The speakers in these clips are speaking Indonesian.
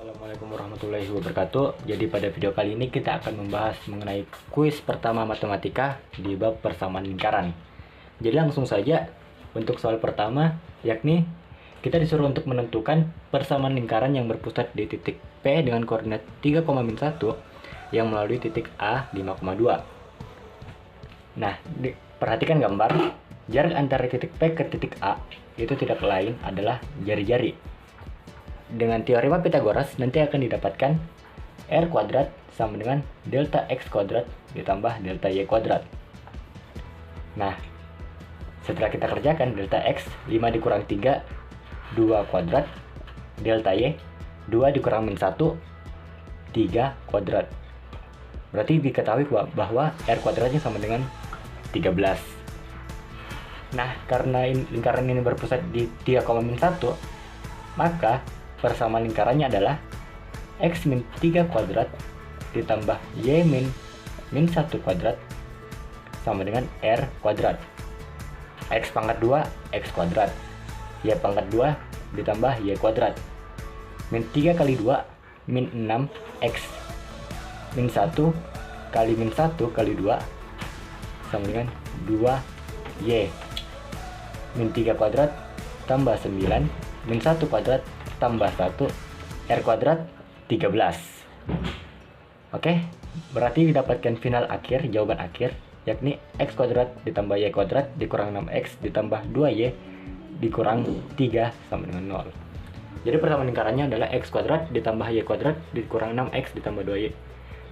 Assalamualaikum warahmatullahi wabarakatuh. Jadi pada video kali ini kita akan membahas mengenai kuis pertama matematika di bab persamaan lingkaran. Jadi langsung saja untuk soal pertama, yakni kita disuruh untuk menentukan persamaan lingkaran yang berpusat di titik P dengan koordinat 3,1 yang melalui titik A 5,2. Nah, perhatikan gambar. Jarak antara titik P ke titik A itu tidak lain adalah jari-jari. Dengan teorema Pythagoras nanti akan didapatkan R kuadrat sama dengan delta X kuadrat ditambah delta Y kuadrat. Nah, setelah kita kerjakan delta X 5 dikurang 3 2 kuadrat, delta Y 2 dikurang min 1 3 kuadrat. Berarti diketahui bahwa R kuadratnya sama dengan 13. Nah, karena lingkaran ini berpusat di 3,1, maka persamaan lingkarannya adalah X min 3 kuadrat ditambah Y min 1 kuadrat sama dengan R kuadrat. X pangkat 2 X kuadrat, Y pangkat 2 ditambah Y kuadrat. Min 3 kali 2 min 6 X min 1 kali min 1 kali 2 sama dengan 2Y. Min 3 kuadrat tambah 9 min 1 kuadrat tambah 1 R kuadrat 13. Oke, berarti didapatkan final akhir, jawaban akhir, yakni X kuadrat ditambah Y kuadrat dikurang 6X ditambah 2Y dikurang 3 sama dengan 0. Jadi persamaan lingkarannya adalah X kuadrat ditambah Y kuadrat dikurang 6X ditambah 2Y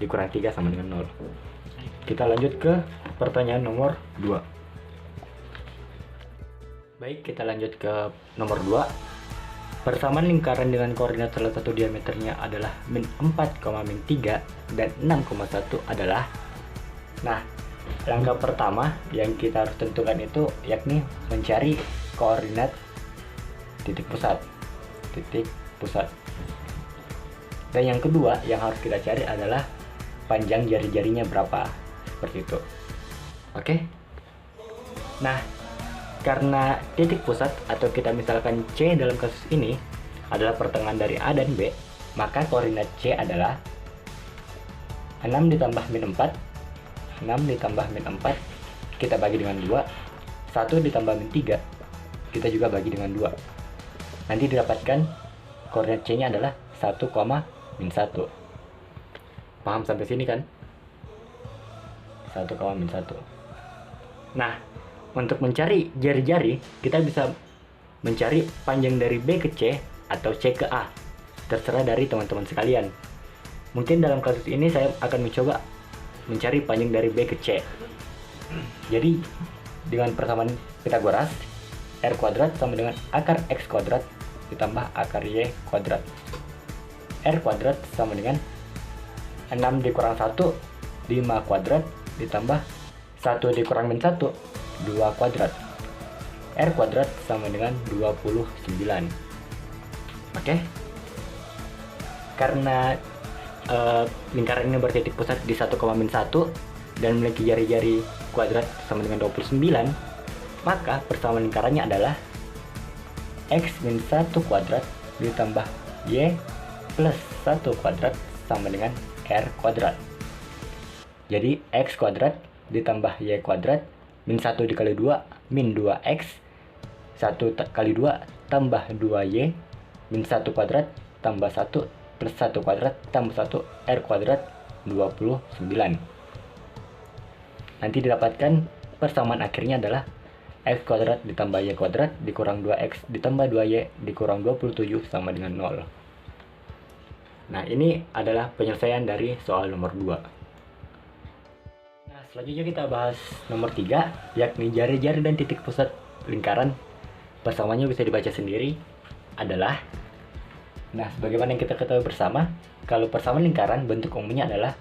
dikurang 3 sama dengan 0. Kita lanjut ke pertanyaan nomor 2. Baik, kita lanjut ke nomor 2. Persamaan lingkaran dengan koordinat salah satu diameternya adalah min 4, min 3 dan 6,1 adalah. Nah, langkah pertama yang kita harus tentukan itu yakni mencari koordinat titik pusat. Dan yang kedua yang harus kita cari adalah panjang jari-jarinya berapa, seperti itu. Oke. Nah, karena titik pusat atau kita misalkan C dalam kasus ini adalah pertengahan dari A dan B, maka koordinat C adalah 6 ditambah min 4, 6 ditambah min 4, kita bagi dengan 2, 1 ditambah min 3, kita juga bagi dengan 2. Nanti didapatkan koordinat C nya adalah 1, min 1. Paham sampai sini kan? 1, min 1. Nah, untuk mencari jari-jari, kita bisa mencari panjang dari B ke C atau C ke A. Terserah dari teman-teman sekalian. Mungkin dalam kasus ini saya akan mencoba mencari panjang dari B ke C. Jadi, dengan persamaan Pythagoras, R kuadrat sama dengan akar X kuadrat ditambah akar Y kuadrat. R kuadrat sama dengan 6 dikurang 1, 5 kuadrat ditambah 1 dikurang min 1, 2 kuadrat. R kuadrat sama dengan 29. Oke. Karena lingkaran ini bertitik pusat di 1, min 1 dan memiliki jari-jari kuadrat sama dengan 29, maka persamaan lingkarannya adalah X min 1 kuadrat ditambah Y plus 1 kuadrat sama dengan R kuadrat. Jadi X kuadrat ditambah Y kuadrat min 1 dikali 2 min 2x, 1 kali 2 tambah 2y, min 1 kuadrat tambah 1 plus 1 kuadrat tambah 1 R kuadrat 29. Nanti didapatkan persamaan akhirnya adalah X kuadrat ditambah Y kuadrat dikurang 2x ditambah 2y dikurang 27 sama dengan 0. Nah, ini adalah penyelesaian dari soal nomor 2. Selanjutnya kita bahas nomor 3, yakni jari-jari dan titik pusat lingkaran. Persamaannya bisa dibaca sendiri adalah. Nah, sebagaimana yang kita ketahui bersama, kalau persamaan lingkaran bentuk umumnya adalah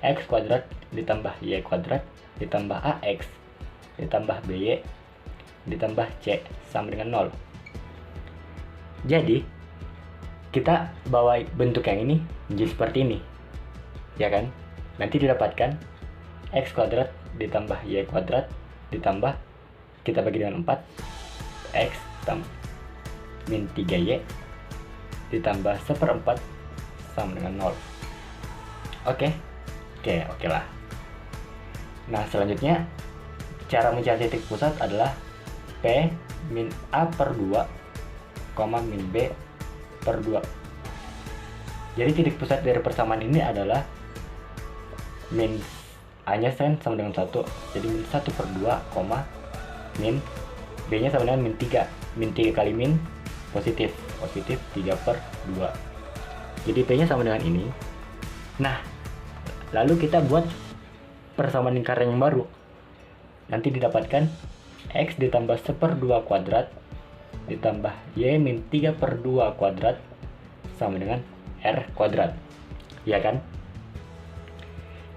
X kuadrat ditambah Y kuadrat ditambah AX ditambah BY ditambah C sama dengan 0. Jadi, kita bawa bentuk yang ini menjadi seperti ini. Ya kan? Nanti didapatkan X kuadrat ditambah Y kuadrat ditambah, kita bagi dengan 4, X min 3Y ditambah 1/4 sama dengan 0. Oke lah. Nah, selanjutnya cara mencari titik pusat adalah P min A per 2, min B per 2. Jadi titik pusat dari persamaan ini adalah min A nya sama dengan 1, jadi min 1 per 2, min B nya sama dengan min 3. Min 3 kali min positif 3 per 2. Jadi P nya sama dengan ini. Nah, lalu kita buat persamaan lingkaran yang baru. Nanti didapatkan X ditambah 1/2 kuadrat ditambah Y min 3 per 2 kuadrat sama dengan R kuadrat. Ya kan?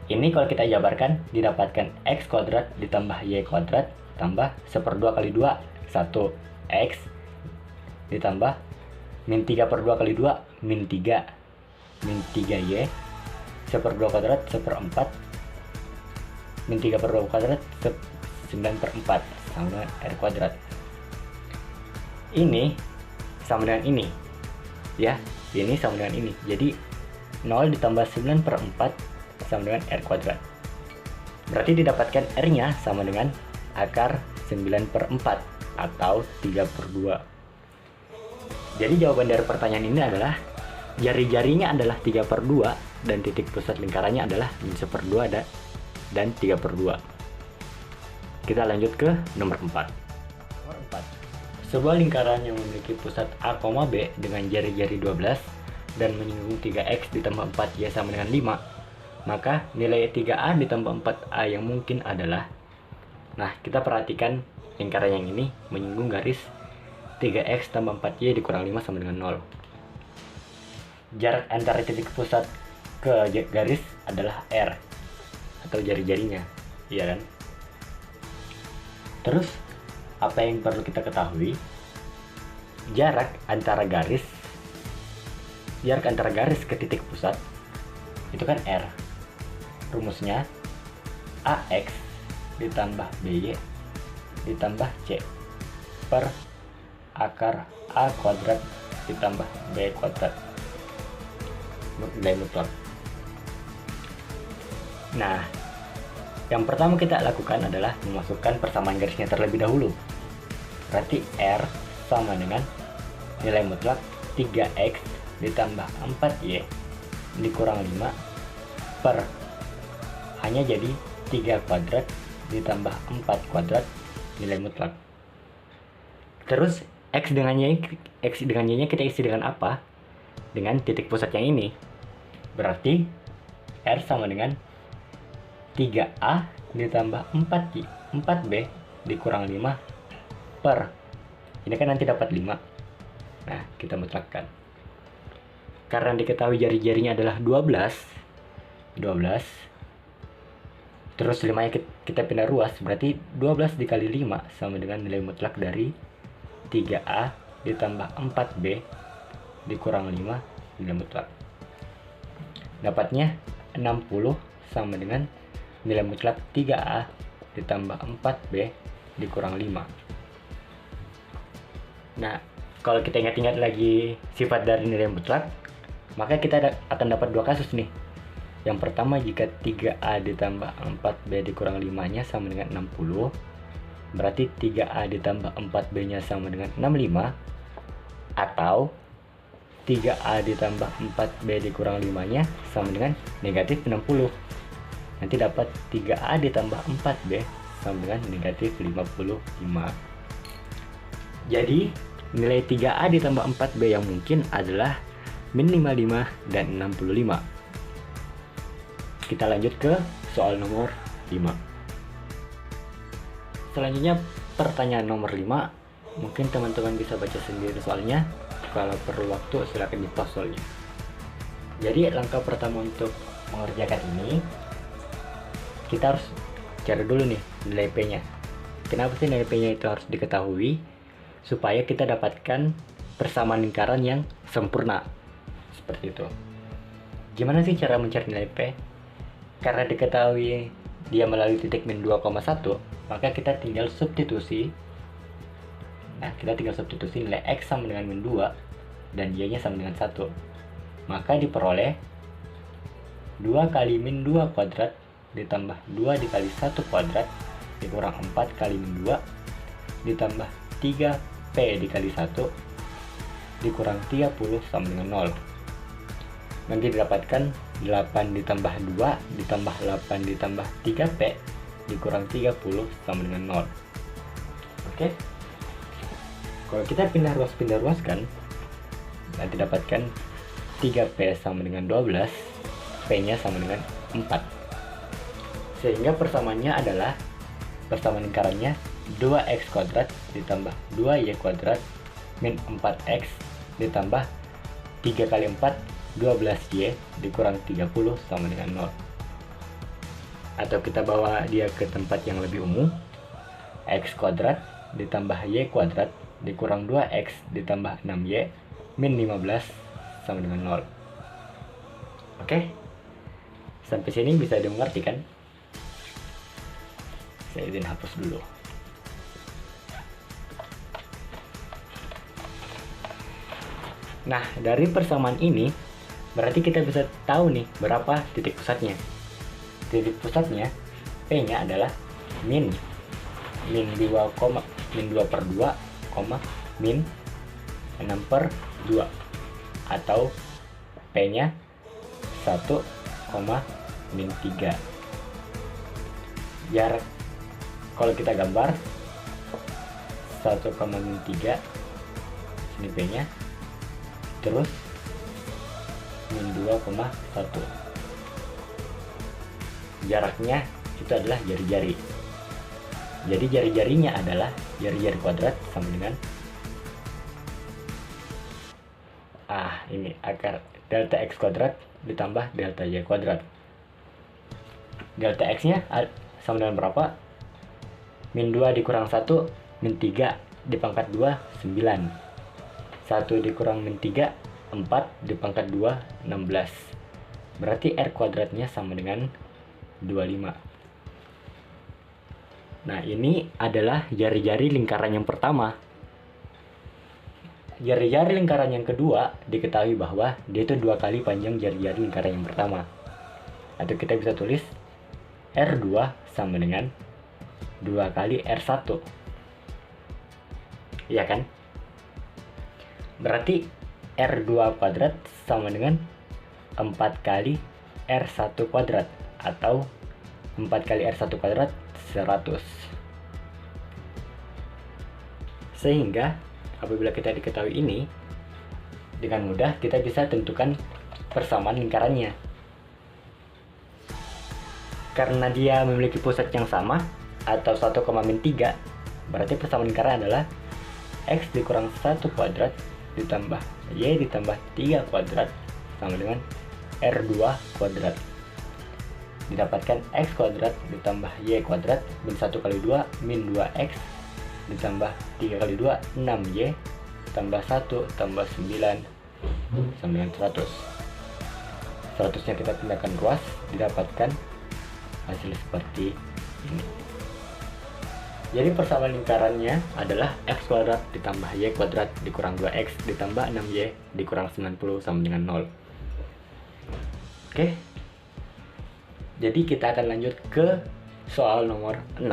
Ini kalau kita jabarkan didapatkan X kuadrat ditambah Y kuadrat tambah 1/2 kali 2, 1. X ditambah min 3 per 2 kali 2, min 3. Min 3Y 1/2 kuadrat 1/4. Min 3 per 2 kuadrat 9/4 sama dengan R kuadrat. Ini sama dengan ini. Ya, ini sama dengan ini. Jadi 0 ditambah 9/4 sama dengan R kuadrat. Berarti didapatkan R-nya sama dengan akar 9/4 atau 3/2. Jadi jawaban dari pertanyaan ini adalah jari-jarinya adalah 3/2 dan titik pusat lingkarannya adalah min 1/2 dan 3/2. Kita lanjut ke nomor 4. Nomor 4. Sebuah lingkaran yang memiliki pusat A, B dengan jari-jari 12 dan menyinggung 3X ditambah 4Y sama dengan 5, maka nilai 3A ditambah 4A yang mungkin adalah. Nah, kita perhatikan lingkaran yang ini menyinggung garis 3X tambah 4Y dikurang 5 sama dengan 0. Jarak antara titik pusat ke garis adalah R atau jari-jarinya, iya kan? Terus apa yang perlu kita ketahui? Jarak antara garis ke titik pusat itu kan R. Rumusnya AX ditambah BY ditambah C per akar A kuadrat ditambah B kuadrat nilai mutlak. Nah, yang pertama kita lakukan adalah memasukkan persamaan garisnya terlebih dahulu. Berarti R sama dengan nilai mutlak 3X ditambah 4Y dikurang 5 per hanya jadi 3 kuadrat ditambah 4 kuadrat nilai mutlak. Terus X dengan Y-nya kita isi dengan apa? Dengan titik pusat yang ini. Berarti R sama dengan 3A ditambah 4B dikurang 5 per. Ini kan nanti dapat 5. Nah, kita mutlakkan. Karena diketahui jari-jarinya adalah 12. Terus 5-nya kita pindah ruas, berarti 12 dikali 5 sama dengan nilai mutlak dari 3A ditambah 4B dikurang 5 nilai mutlak. Dapatnya 60 sama dengan nilai mutlak 3A ditambah 4B dikurang 5. Nah, kalau kita ingat-ingat lagi sifat dari nilai mutlak, maka kita akan dapat dua kasus nih. Yang pertama, jika 3A ditambah 4B dikurang 5-nya sama dengan 60, berarti 3A ditambah 4B-nya sama dengan 65, atau 3A ditambah 4B dikurang 5-nya sama dengan negatif 60. Nanti dapat 3A ditambah 4B sama dengan negatif 55. Jadi nilai 3A ditambah 4B yang mungkin adalah min 55 dan 65. Kita lanjut ke soal nomor 5. Selanjutnya pertanyaan nomor 5. Mungkin teman-teman bisa baca sendiri soalnya. Kalau perlu waktu silakan di-pause soalnya. Jadi langkah pertama untuk mengerjakan ini, kita harus cari dulu nih nilai P-nya. Kenapa sih nilai P-nya itu harus diketahui? Supaya kita dapatkan persamaan lingkaran yang sempurna. Seperti itu. Gimana sih cara mencari nilai P? Karena diketahui dia melalui titik min 2,1, maka kita tinggal substitusi. Nah, kita tinggal substitusi nilai X sama dengan min 2 dan Y-nya sama dengan 1. Maka diperoleh 2 kali min 2 kuadrat ditambah 2 dikali 1 kuadrat dikurang 4 kali min 2 ditambah 3p dikali 1 dikurang 30 sama dengan 0. Nanti didapatkan 8 ditambah 2 ditambah 8 ditambah 3p dikurang 30 sama dengan 0. Oke. Kalau kita pindah ruaskan, nanti dapatkan 3p sama dengan 12, p-nya sama dengan 4. Sehingga persamaannya adalah, persamaan lingkarannya 2x kuadrat ditambah 2y kuadrat min 4x ditambah 3 kali 4 12y dikurang 30 sama dengan 0. Atau kita bawa dia ke tempat yang lebih umum, x kuadrat ditambah y kuadrat dikurang 2x ditambah 6y min 15 sama dengan 0. Oke, sampai sini bisa dimengerti kan? Saya izin hapus dulu. Nah, dari persamaan ini berarti kita bisa tahu nih berapa titik pusatnya. Titik pusatnya P-nya adalah min 2 per 2, min 6 per 2, atau P-nya 1, min 3. Jarak kalau kita gambar 1, min 3, ini P-nya, terus min 2,1. Jaraknya itu adalah jari-jari. Jadi jari-jarinya adalah jari-jari kuadrat sama dengan ini akar delta x kuadrat ditambah delta y kuadrat. Delta x-nya sama dengan berapa? Min 2 dikurang 1, min 3 dipangkat 2, 9. 1 dikurang min 3, 4 dipangkat 2, 16. Berarti R kuadratnya sama dengan 25. Nah, ini adalah jari-jari lingkaran yang pertama. Jari-jari lingkaran yang kedua diketahui bahwa dia itu 2 kali panjang jari-jari lingkaran yang pertama. Atau kita bisa tulis R2 sama dengan 2 kali R1. Iya kan? Berarti R2 kuadrat sama dengan 4 kali R1 kuadrat, atau 4 kali R1 kuadrat 100. Sehingga apabila kita diketahui ini, dengan mudah kita bisa tentukan persamaan lingkarannya. Karena dia memiliki pusat yang sama atau 1, min 3, berarti persamaan lingkaran adalah x dikurang 1 kuadrat ditambah y ditambah 3 kuadrat sama dengan R2 kuadrat. Didapatkan x kuadrat ditambah y kuadrat min 1 kali 2 min 2x ditambah 3 kali 2 6y tambah 1 tambah 9 sama dengan 100. 100 nya kita pindahkan ruas, didapatkan hasil seperti ini. Jadi persamaan lingkarannya adalah x kuadrat ditambah y kuadrat dikurang 2x ditambah 6y dikurang 90 sama dengan 0. Oke. Jadi kita akan lanjut ke soal nomor 6.